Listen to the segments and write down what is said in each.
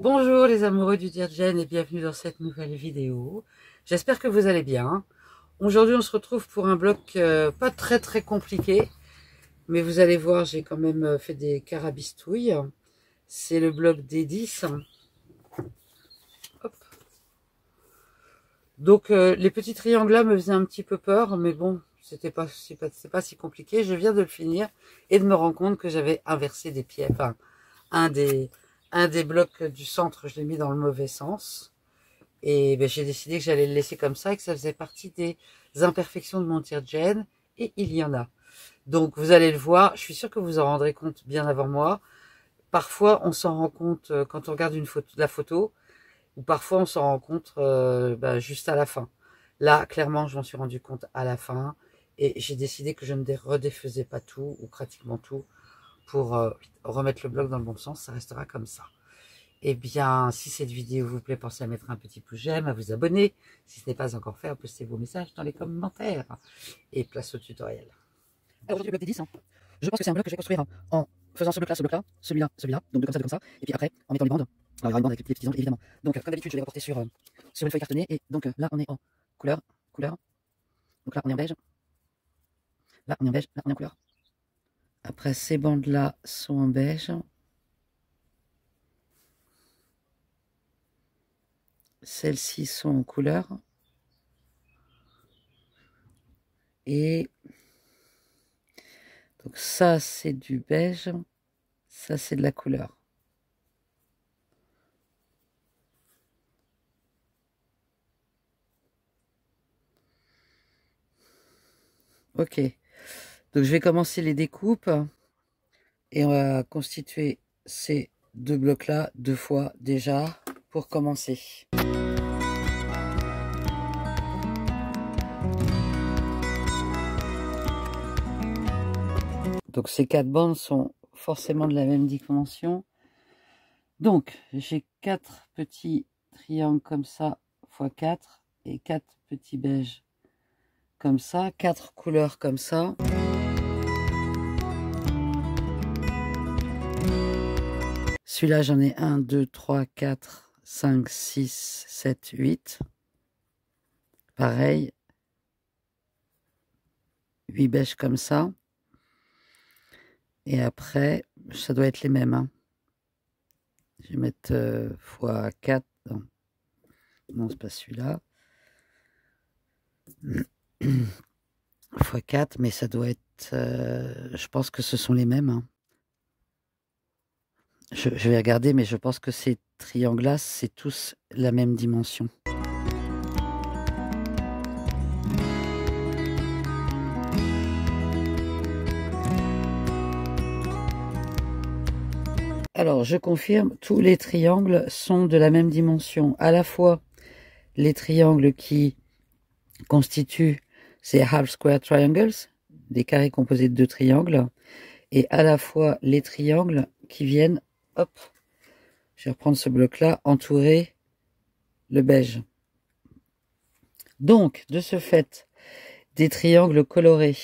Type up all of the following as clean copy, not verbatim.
Bonjour les amoureux du Dirgen et bienvenue dans cette nouvelle vidéo. J'espère que vous allez bien. Aujourd'hui on se retrouve pour un bloc pas très compliqué, mais vous allez voir, j'ai quand même fait des carabistouilles. C'est le bloc des 10. Hop. Donc les petits triangles là me faisaient un petit peu peur, mais bon, c'est pas si compliqué. Je viens de le finir et de me rendre compte que j'avais inversé des pieds. Enfin, un des blocs du centre, je l'ai mis dans le mauvais sens. Et ben, j'ai décidé que j'allais le laisser comme ça et que ça faisait partie des imperfections de mon Dirgen. Et il y en a. Donc vous allez le voir, je suis sûre que vous en rendrez compte bien avant moi. Parfois on s'en rend compte quand on regarde la photo, ou parfois on s'en rend compte juste à la fin. Là, clairement, je m'en suis rendu compte à la fin. Et j'ai décidé que je ne redéfaisais pas tout, ou pratiquement tout, pour remettre le bloc dans le bon sens. Ça restera comme ça. Eh bien, si cette vidéo vous plaît, pensez à mettre un petit pouce j'aime, à vous abonner. Si ce n'est pas encore fait, à poster vos messages dans les commentaires. Et place au tutoriel. Alors aujourd'hui, le bloc des 10, je pense que c'est un bloc que je vais construire en faisant ce bloc-là, celui-là, donc de comme ça. Et puis après, en mettant les bandes. Alors il y aura une bande avec les petits angles, évidemment. Donc comme d'habitude, je vais reporter sur une feuille cartonnée. Et donc là, on est en couleur. Donc là, on est en beige. Là, on est en beige. Là, on est en couleur. Après, ces bandes-là sont en beige. Celles-ci sont en couleur. Et donc ça, c'est du beige. Ça, c'est de la couleur. Ok. Donc, je vais commencer les découpes. Et on va constituer ces deux blocs-là 2 fois déjà pour commencer. Donc ces 4 bandes sont forcément de la même dimension. Donc j'ai 4 petits triangles comme ça x 4 et 4 petits beiges comme ça, 4 couleurs comme ça. Celui-là j'en ai 1, 2, 3, 4, 5, 6, 7, 8. Pareil. 8 beiges comme ça. Et après, ça doit être les mêmes. Hein. Je vais mettre x4. Non, c'est pas celui-là. x4, mais ça doit être... je pense que ce sont les mêmes. Hein. Je vais regarder, mais je pense que ces triangles-là, c'est tous la même dimension. Alors, je confirme, tous les triangles sont de la même dimension. À la fois les triangles qui constituent ces half square triangles, des carrés composés de 2 triangles, et à la fois les triangles qui viennent, hop, je vais reprendre ce bloc-là, entourer le beige. Donc, de ce fait, des triangles colorés,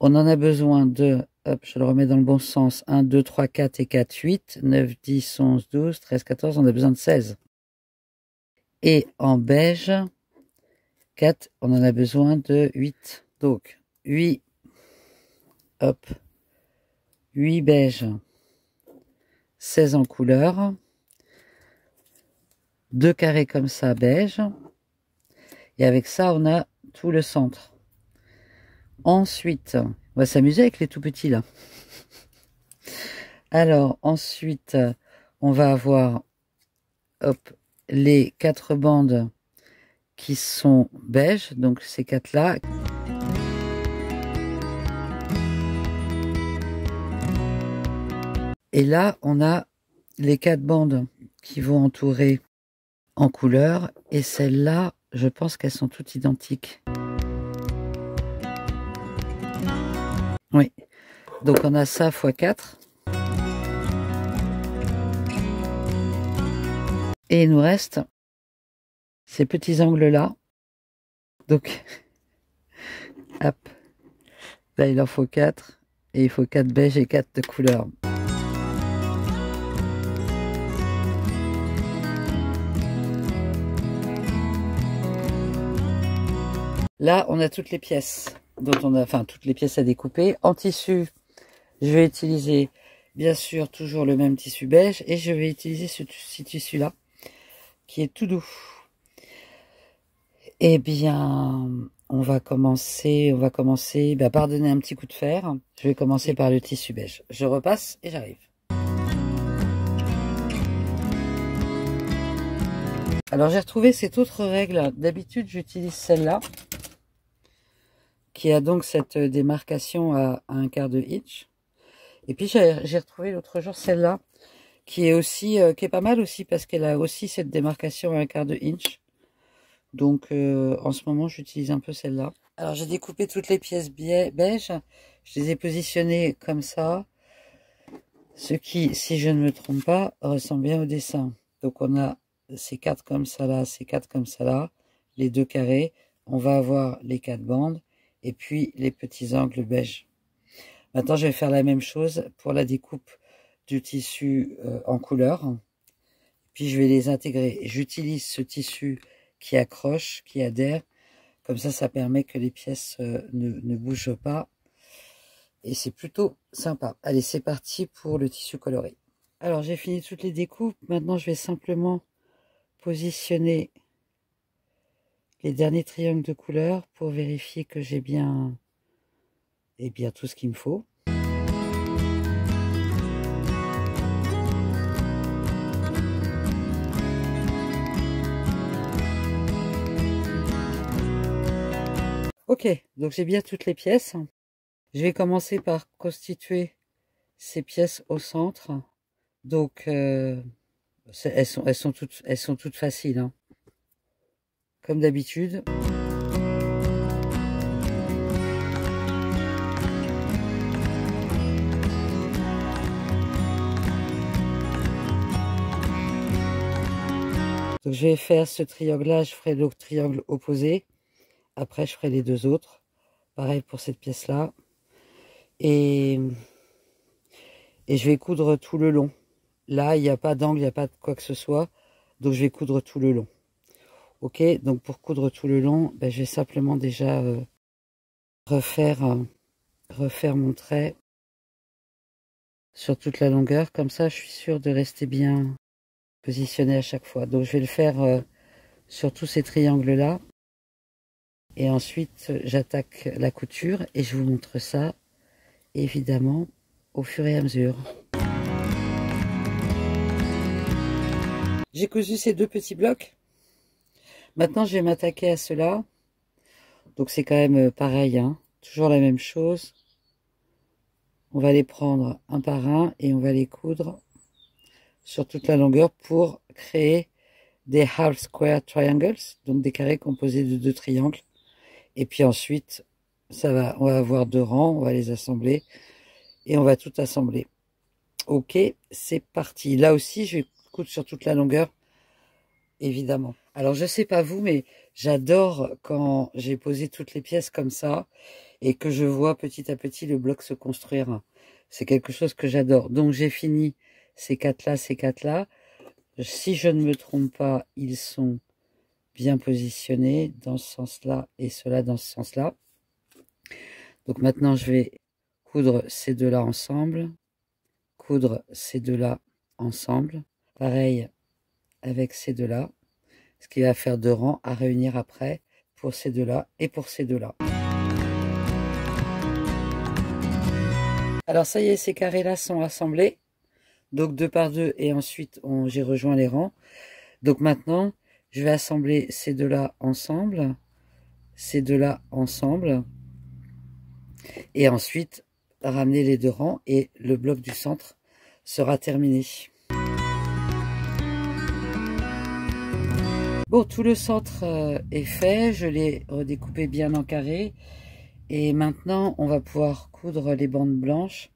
on en a besoin de, hop, je le remets dans le bon sens, 1, 2, 3, 4 et 4, 8, 9, 10, 11, 12, 13, 14, on a besoin de 16. Et en beige, 4, on en a besoin de 8. Donc, 8, hop, 8 beige, 16 en couleur, 2 carrés comme ça beige, et avec ça, on a tout le centre. Ensuite, on va s'amuser avec les tout petits là. Alors, ensuite, on va avoir, hop, les 4 bandes qui sont beige, donc ces 4 là. Et là, on a les 4 bandes qui vont entourer en couleur, et celles-là, je pense qu'elles sont toutes identiques. Oui, donc on a ça x 4. Et il nous reste ces petits angles-là. Donc, hop, là il en faut 4. Et il faut 4 beiges et 4 de couleur. Là, on a toutes les pièces dont on a, enfin toutes les pièces à découper. En tissu, je vais utiliser bien sûr toujours le même tissu beige et je vais utiliser ce tissu-là qui est tout doux. Eh bien, on va commencer par donner un petit coup de fer. Je vais commencer par le tissu beige. Je repasse et j'arrive. Alors j'ai retrouvé cette autre règle. D'habitude, j'utilise celle-là, qui a donc cette démarcation à 1/4 de inch. Et puis j'ai retrouvé l'autre jour celle-là, qui est aussi, qui est pas mal aussi, parce qu'elle a aussi cette démarcation à 1/4 de inch. Donc en ce moment, j'utilise un peu celle-là. Alors j'ai découpé toutes les pièces beige. Je les ai positionnées comme ça. Ce qui, si je ne me trompe pas, ressemble bien au dessin. Donc on a ces 4 comme ça là, ces 4 comme ça là, les 2 carrés. On va avoir les 4 bandes et puis les petits angles beige. Maintenant, je vais faire la même chose pour la découpe du tissu en couleur. Puis je vais les intégrer. J'utilise ce tissu qui accroche, qui adhère. Comme ça permet que les pièces ne bougent pas. Et c'est plutôt sympa. Allez, c'est parti pour le tissu coloré. Alors, j'ai fini toutes les découpes. Maintenant, je vais simplement positionner les derniers triangles de couleur pour vérifier que j'ai bien, tout ce qu'il me faut. Ok, donc j'ai bien toutes les pièces. Je vais commencer par constituer ces pièces au centre. Donc, elles sont toutes faciles, hein. Comme d'habitude. Donc je vais faire ce triangle-là, je ferai l'autre triangle opposé. Après, je ferai les deux autres. Pareil pour cette pièce-là. Et je vais coudre tout le long. Là, il n'y a pas d'angle, il n'y a pas de quoi que ce soit. Donc je vais coudre tout le long. Ok, donc pour coudre tout le long, ben, je vais simplement déjà refaire mon trait sur toute la longueur. Comme ça, je suis sûre de rester bien positionné à chaque fois. Donc je vais le faire sur tous ces triangles-là. Et ensuite, j'attaque la couture et je vous montre ça, évidemment, au fur et à mesure. J'ai cousu ces deux petits blocs. Maintenant, je vais m'attaquer à cela. Donc, c'est quand même pareil, hein, toujours la même chose. On va les prendre un par un et on va les coudre sur toute la longueur pour créer des half square triangles, donc des carrés composés de deux triangles. Et puis ensuite, on va avoir deux rangs, on va les assembler et on va tout assembler. Ok, c'est parti. Là aussi, je vais coudre sur toute la longueur, évidemment. Alors, je sais pas vous, mais j'adore quand j'ai posé toutes les pièces comme ça et que je vois petit à petit le bloc se construire. C'est quelque chose que j'adore. Donc, j'ai fini ces quatre-là, ces quatre-là. Si je ne me trompe pas, ils sont bien positionnés dans ce sens-là et cela dans ce sens-là. Donc, maintenant, je vais coudre ces deux-là ensemble. Coudre ces deux-là ensemble. Pareil avec ces deux-là. Ce qui va faire deux rangs à réunir après pour ces deux-là et pour ces deux-là. Alors ça y est, ces carrés-là sont assemblés. Donc deux par deux et ensuite j'ai rejoint les rangs. Donc maintenant, je vais assembler ces deux-là ensemble. Ces deux-là ensemble. Et ensuite, ramener les deux rangs et le bloc du centre sera terminé. Bon, tout le centre est fait, je l'ai redécoupé bien en carré. Et maintenant, on va pouvoir coudre les bandes blanches.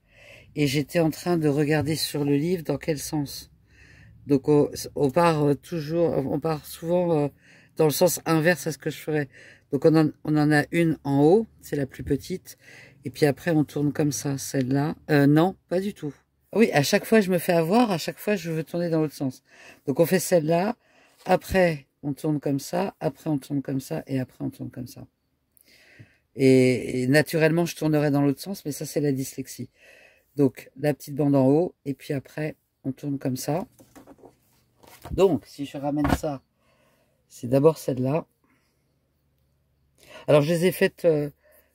Et j'étais en train de regarder sur le livre dans quel sens. Donc, on part souvent dans le sens inverse à ce que je ferais. Donc, on en a une en haut, c'est la plus petite. Et puis après, on tourne comme ça, celle-là. Non, pas du tout. Oui, à chaque fois, je me fais avoir, à chaque fois, je veux tourner dans l'autre sens. Donc, on fait celle-là. Après, on tourne comme ça. Après, on tourne comme ça. Et après, on tourne comme ça. Et naturellement, je tournerai dans l'autre sens, mais ça, c'est la dyslexie. Donc, la petite bande en haut, et puis après, on tourne comme ça. Donc, si je ramène ça, c'est d'abord celle-là. Alors, je les ai faites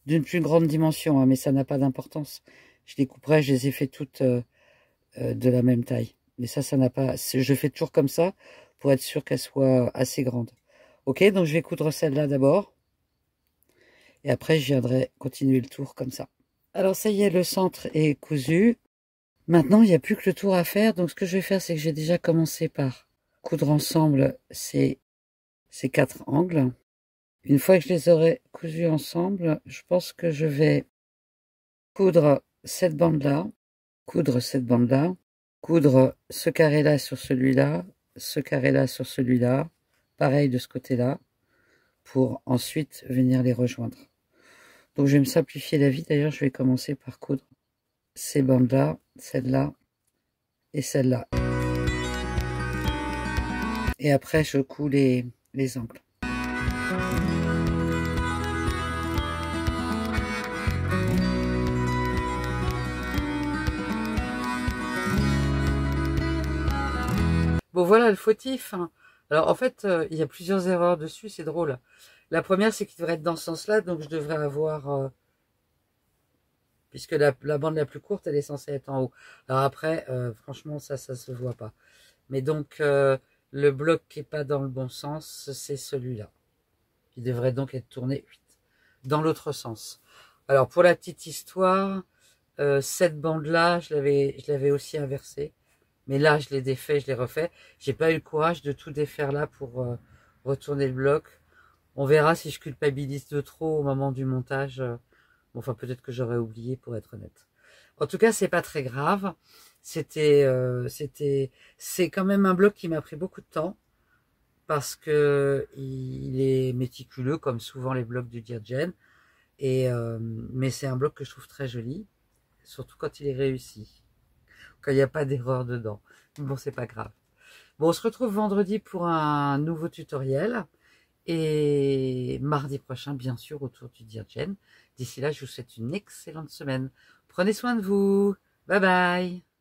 d'une plus grande dimension, hein, mais ça n'a pas d'importance. Je les couperai, je les ai fait toutes de la même taille. Mais ça n'a pas... Je fais toujours comme ça, pour être sûr qu'elles soient assez grandes. Ok, donc je vais coudre celle-là d'abord. Et après, je viendrai continuer le tour comme ça. Alors, ça y est, le centre est cousu. Maintenant, il n'y a plus que le tour à faire. Donc, ce que je vais faire, c'est que j'ai déjà commencé par coudre ensemble ces 4 angles. Une fois que je les aurai cousus ensemble, je pense que je vais coudre cette bande-là, coudre cette bande-là, coudre ce carré-là sur celui-là, ce carré-là sur celui-là, pareil de ce côté-là, pour ensuite venir les rejoindre. Donc, je vais me simplifier la vie. D'ailleurs, je vais commencer par coudre ces bandes-là, celle-là et celle-là. Et après, je couds les angles. Bon, voilà le fautif. Alors, en fait, il y a plusieurs erreurs dessus, c'est drôle. La première, c'est qu'il devrait être dans ce sens-là, donc je devrais avoir... puisque la bande la plus courte, elle est censée être en haut. Alors après, franchement, ça se voit pas. Mais donc, le bloc qui n'est pas dans le bon sens, c'est celui-là. Il devrait donc être tourné dans l'autre sens. Alors, pour la petite histoire, cette bande-là, je l'avais aussi inversée. Mais là, je l'ai défait, je l'ai refait. J'ai pas eu le courage de tout défaire là pour retourner le bloc. On verra si je culpabilise de trop au moment du montage. Bon, enfin, peut-être que j'aurais oublié pour être honnête. En tout cas, c'est pas très grave. C'est quand même un bloc qui m'a pris beaucoup de temps parce que il est méticuleux comme souvent les blocs du Dirgen. Mais c'est un bloc que je trouve très joli, surtout quand il est réussi, quand il n'y a pas d'erreur dedans. Bon, c'est pas grave. Bon, on se retrouve vendredi pour un nouveau tutoriel. Et mardi prochain, bien sûr, autour du Dirgen. D'ici là, je vous souhaite une excellente semaine. Prenez soin de vous. Bye bye.